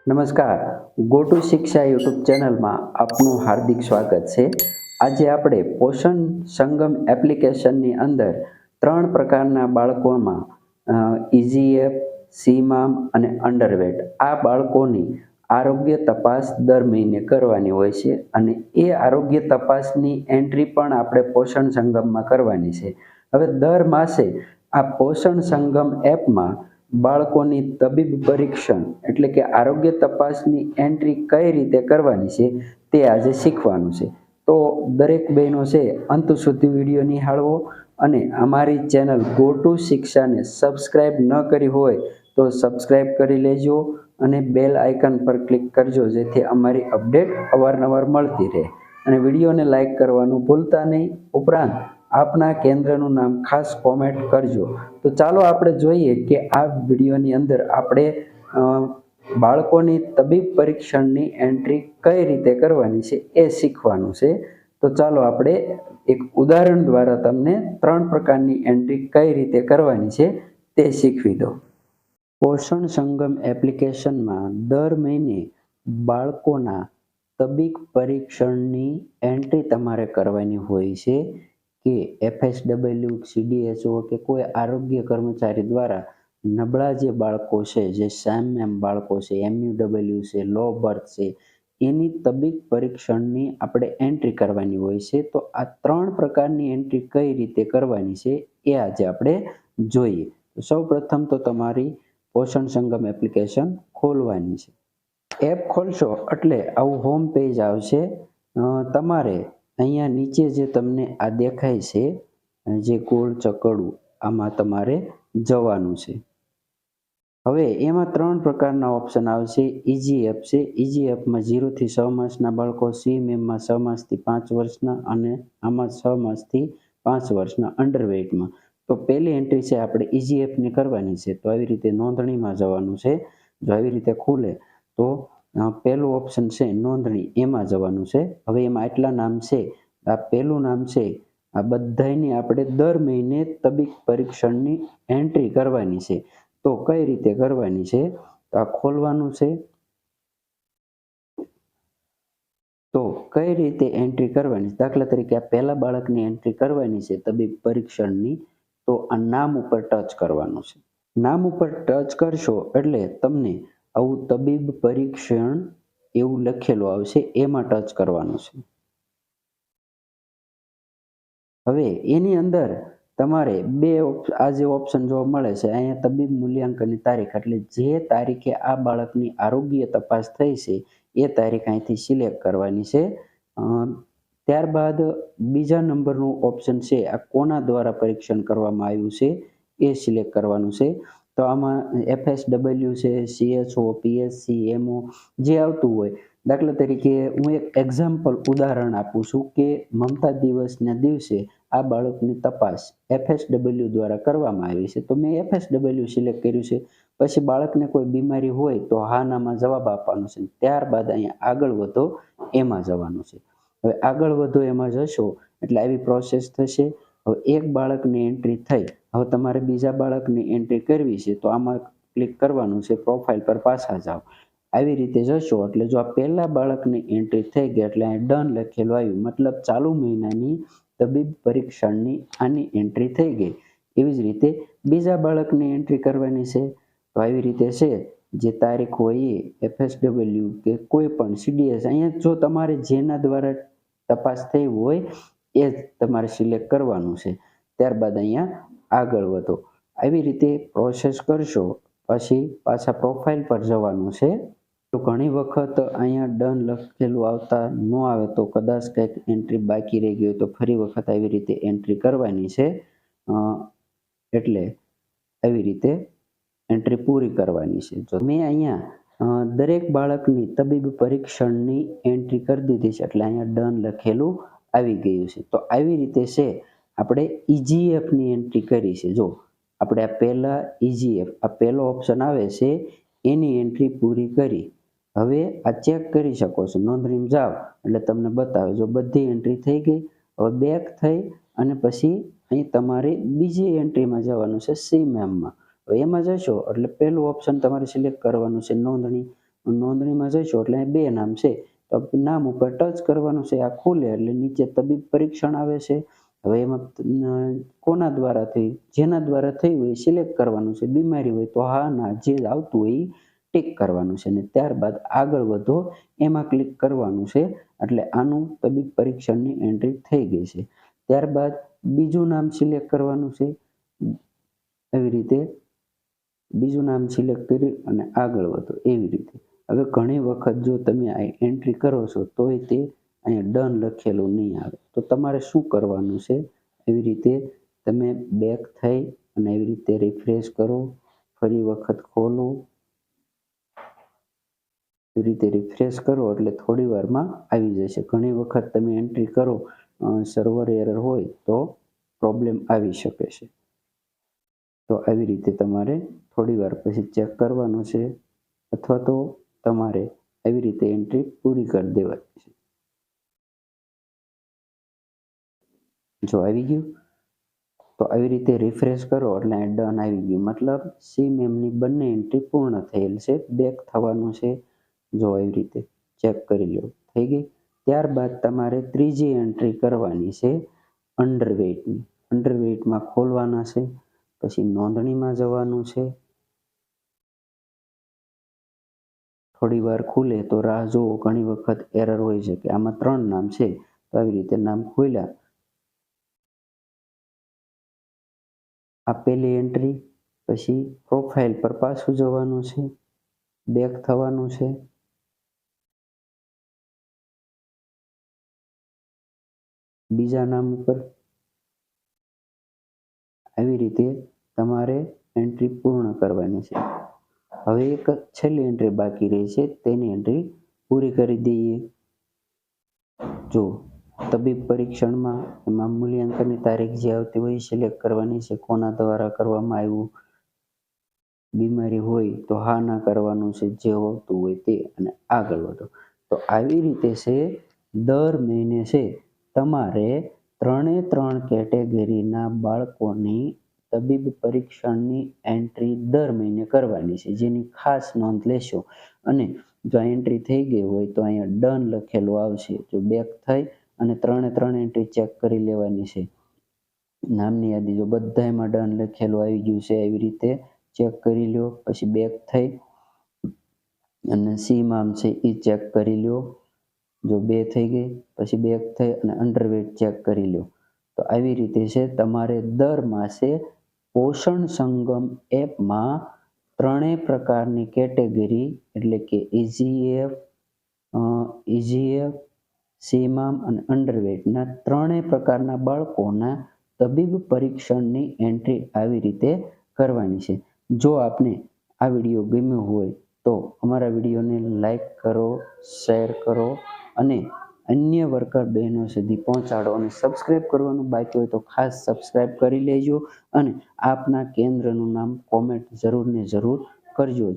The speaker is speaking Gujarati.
નમસ્કાર. ગો ટુ શિક્ષા યુટ્યુબ ચેનલમાં આપનું હાર્દિક સ્વાગત છે. આજે આપણે પોષણ સંગમ એપ્લિકેશનની અંદર 3 પ્રકારના બાળકોમાં ઇઝીએફ, સીમામ અને અંડરવેટ આ બાળકોની આરોગ્ય તપાસ દર મહિને કરવાની હોય છે અને એ આરોગ્ય તપાસની એન્ટ્રી પણ આપણે પોષણ સંગમમાં કરવાની છે. હવે દર માસે આ પોષણ સંગમ એપમાં બાળકોની તબીબ પરીક્ષણ એટલે કે આરોગ્ય તપાસની એન્ટ્રી કઈ રીતે કરવાની છે તે આજે શીખવાનું છે. તો દરેક બહેનો છે અંત સુધી વિડીયો નિહાળવો અને અમારી ચેનલ ગો ટુ શિક્ષાને સબસ્ક્રાઈબ ન કરી હોય તો સબસ્ક્રાઈબ કરી લેજો અને બેલ આઇકન પર ક્લિક કરજો, જેથી અમારી અપડેટ અવારનવાર મળતી રહે. અને વિડીયોને લાઈક કરવાનું ભૂલતા નહીં. ઉપરાંત આપના કેન્દ્રનું નામ ખાસ કોમેન્ટ કરજો. તો ચાલો આપણે જોઈએ કે આ વિડીયોની અંદર આપણે બાળકોની તબીબ પરીક્ષણની એન્ટ્રી કઈ રીતે કરવાની છે એ શીખવાનું છે. તો ચાલો આપણે એક ઉદાહરણ દ્વારા તમને 3 પ્રકારની એન્ટ્રી કઈ રીતે કરવાની છે તે શીખવી દો. પોષણ સંગમ એપ્લિકેશનમાં દર મહિને બાળકોના તબીબ પરીક્ષણની એન્ટ્રી તમારે કરવાની હોય છે કે FSW, CDHO કે કોઈ આરોગ્ય કર્મચારી દ્વારા નબળા જે બાળકો છે, જે SAMM બાળકો છે, MUW છે, લો બર્થ છે, એની તબીબ પરીક્ષણની આપણે એન્ટ્રી કરવાની હોય છે. તો આ 3 પ્રકારની એન્ટ્રી કઈ રીતે કરવાની છે એ આજે આપણે જોઈએ. સૌ પ્રથમ તો તમારી પોષણ સંગમ એપ્લિકેશન ખોલવાની છે. એપ ખોલશો એટલે આવું હોમ પેજ આવશે. તમારે અહીંયા નીચે જે તમને આ દેખાય છે, જે ગોળ ચકડું, આમાં તમારે જવાનું છે. હવે એમાં 3 પ્રકારના ઓપ્શન આવશે. ઇઝીએફ છે, ઇઝીએફમાં 0 થી 6 માસના બાળકો, સીમેમમાં 6 માસથી 5 વર્ષના અને આમાં 6 માસથી 5 વર્ષના અંડરવેટમાં. તો પહેલી એન્ટ્રી છે આપણે ઇઝીએફની કરવાની છે. તો આવી રીતે નોંધણીમાં જવાનું છે. જો આવી રીતે ખુલે તો પહેલું ઓપ્શન છે નોંધણી, એમાં જવાનું છે. હવે એમાં આટલા નામ છે. આ પહેલું નામ છે. આ બધાની આપણે દર મહિને તબીબ પરીક્ષણની એન્ટ્રી કરવાની છે. તો કઈ રીતે કરવાની છે? તો આ ખોલવાનું છે. તો કઈ રીતે એન્ટ્રી કરવાની? દાખલા તરીકે આ પહેલા બાળકની એન્ટ્રી કરવાની છે તબીબ પરીક્ષણની. તો આ નામ ઉપર ટચ કરવાનું છે. નામ ઉપર ટચ કરશો એટલે તમને આવું તબીબ પરીક્ષણ એવું લખેલું આવશે, એમાં ટચ કરવાનું છે. હવે એની અંદર તમારે આ જે ઓપ્શન જોવા મળે છે, અહીંયા તબીબ મૂલ્યાંકનની તારીખ, એટલે જે તારીખે આ બાળકની આરોગ્ય તપાસ થઈ છે એ તારીખ અહીંથી સિલેક્ટ કરવાની છે. ત્યારબાદ બીજા નંબરનું ઓપ્શન છે, આ કોના દ્વારા પરીક્ષણ કરવામાં આવ્યું છે એ સિલેક્ટ કરવાનું છે. તો આમાં FSW છે, CHO, PSC, MO જે આવતું હોય. દાખલા તરીકે હું એક એક્ઝામ્પલ ઉદાહરણ આપું છું કે મમતા દિવસના દિવસે આ બાળકની તપાસ FSW દ્વારા કરવામાં આવી છે. તો મેં FSW સિલેક્ટ કર્યું છે. પછી બાળકને કોઈ બીમારી હોય તો હા નામાં જવાબ આપવાનો છે. ત્યારબાદ અહીંયા આગળ વધો એમાં જવાનું છે. હવે આગળ વધો એમાં જશો એટલે આવી પ્રોસેસ થશે. હવે એક બાળકની એન્ટ્રી થઈ. હવે તમારે બીજા બાળકની એન્ટ્રી કરવી છે. તો આમાં ક્લિક કરવાનું છે, પ્રોફાઇલ પર પાછા જાઓ. આવી રીતે જશો એટલે જો આ પહેલા બાળકની એન્ટ્રી થઈ ગઈ એટલે અહીં ડન લખેલું આવ્યું, મતલબ ચાલુ મહિનાની તબીબ પરીક્ષણની આની એન્ટ્રી થઈ ગઈ. એવી જ રીતે બીજા બાળકની એન્ટ્રી કરવાની છે. તો આવી રીતે છે, જે તારીખ હોય એ FSW કે કોઈ પણ CDS, અહીંયા જો તમારે જેના દ્વારા તપાસ થઈ હોય એ જ તમારે સિલેક્ટ કરવાનું છે. ત્યારબાદ અહીંયા આગળ વધો. આવી રીતે પ્રોસેસ કરશો પછી પાછા પ્રોફાઇલ પર જવાનું છે. તો ઘણી વખત અહીંયા ડન લખેલું આવતા ન આવે તો કદાચ કંઈક એન્ટ્રી બાકી રહી ગઈ હોય તો ફરી વખત આવી રીતે એન્ટ્રી કરવાની છે. એટલે આવી રીતે એન્ટ્રી પૂરી કરવાની છે. જો મેં અહીંયા દરેક બાળકની તબીબ પરીક્ષણની એન્ટ્રી કરી દીધી છે એટલે અહીંયા ડન લખેલું આવી ગયું છે. તો આવી રીતે છે આપણે ઇઝીએફની એન્ટ્રી કરી છે. જો આપણે આ પહેલા ઇઝીએફ, આ પહેલો ઓપ્શન આવે છે એની એન્ટ્રી પૂરી કરી. હવે આ ચેક કરી શકો છો, નોંધણીમાં જાઓ એટલે તમને બતાવે જો બધી એન્ટ્રી થઈ ગઈ. હવે બેક થઈ અને પછી અહીં તમારે બીજી એન્ટ્રીમાં જવાનું છે, સીમેમમાં. હવે એમાં જશો એટલે પહેલું ઓપ્શન તમારે સિલેક્ટ કરવાનું છે નોંધણી. નોંધણીમાં જઈશું એટલે અહીં 2 નામ છે તો નામ ઉપર ટચ કરવાનું છે, આ ખુલે એટલે નીચે તબીબ પરીક્ષણ આવે છે. હવે એમાં કોના દ્વારા થઈ, જેના દ્વારા થયું હોય એ સિલેક્ટ કરવાનું છે. બીમારી હોય તો હા ના જે આવતું હોય એ ટિક કરવાનું છે અને ત્યારબાદ આગળ વધો એમાં ક્લિક કરવાનું છે. એટલે આનું તબીબ પરીક્ષણની એન્ટ્રી થઈ ગઈ છે. ત્યારબાદ બીજું નામ સિલેક્ટ કરવાનું છે. એવી રીતે બીજું નામ સિલેક્ટ કરી અને આગળ વધો એવી રીતે. હવે ઘણી વખત જો તમે આ એન્ટ્રી કરો છો તોય તે અહીંયા ડન લખેલું નહીં આવે તો તમારે શું કરવાનું છે, એવી રીતે તમે બેક થઈ અને એવી રીતે રિફ્રેશ કરો, ફરી વખત ખોલો, એવી રીતે રિફ્રેશ કરો એટલે થોડી વારમાં આવી જશે. ઘણી વખત તમે એન્ટ્રી કરો સર્વર એરર હોય તો પ્રોબ્લેમ આવી શકે છે. તો આવી રીતે તમારે થોડી વાર પછી ચેક કરવાનું છે અથવા તો તમારે આવી રીતે એન્ટ્રી પૂરી કરી દેવાની છે. જો આવી ગયું તો આવી રીતે રિફ્રેશ કરો એટલે ડન આવી ગયું, મતલબ સી મેમની બંને એન્ટ્રી પૂર્ણ થયેલ છે. બેક થવાનું છે, જો આવી રીતે ચેક કરી લો થઈ ગઈ. ત્યારબાદ તમારે ત્રીજી એન્ટ્રી કરવાની છે અંડરવેઇટની. અંડરવેઇટમાં ખોલવાના છે, પછી નોંધણીમાં જવાનું છે. થોડી વાર ખુલે તો રાહ જુઓ, ઘણી વખત એરર હોય છે કે આમાં 3 નામ છે તો આવી રીતે નામ ખોલ્યા. આપેલી એન્ટ્રી પછી પ્રોફાઇલ પર પાછું જવાનું છે, બેક થવાનું છે. બીજા નામ ઉપર આવી રીતે તમારે એન્ટ્રી પૂર્ણ કરવાની છે. હવે એક છેલ્લી એન્ટ્રી બાકી રહી છે, તેની એન્ટ્રી પૂરી કરી દઈએ. જો તબીબ પરીક્ષણમાં એમાં મૂલ્યાંકનની તારીખ જે આવતી હોય સિલેક્ટ કરવાની છે, કોના દ્વારા કરવામાં આવ્યું. બીમારી હોય તો હા ના કરવાનું છે, જે હોતું હોય તે, અને આગળ વધો. તો આવી રીતે છે દર મહિને છે તમારે 3 કેટેગરીના બાળકોની તબીબ પરીક્ષણની એન્ટ્રી દર મહિને કરવાની છે, જેની ખાસ નોંધ લેશો. અને જો એન્ટ્રી થઈ ગઈ હોય તો અહીંયા ડન લખેલું આવશે. જો બેક થઈ અને 3 એન્ટ્રી ચેક કરી લેવાની છે. નામની યાદી જો બધામાં ડન લખેલું આવી ગયું છે એવી રીતે ચેક કરી લો. પછી બેક થઈ અને સી મામ છે એ ચેક કરી લો. જો 2 થઈ ગઈ પછી બેક થઈ અને અંડરવેટ ચેક કરી લો. તો આવી રીતે છે તમારે દર માસે પોષણ સંગમ એપમાં 3 પ્રકારની કેટેગરી એટલે કે ઇજીએફ, સીમામ અને અંડરવેટના 3 પ્રકારના બાળકોના તબીબ પરીક્ષણની એન્ટ્રી આવી રીતે કરવાની છે. જો આપને આ વિડીયો ગમ્યો હોય તો અમારા વિડીયોને લાઈક કરો, શેર કરો અને અન્ય વર્કર બહેનો સુધી પહોંચાડો. અને સબસ્ક્રાઈબ કરવાનું બાકી હોય તો ખાસ સબસ્ક્રાઈબ કરી લેજો અને આપના કેન્દ્રનું નામ કોમેન્ટ જરૂર ને જરૂર કરજો.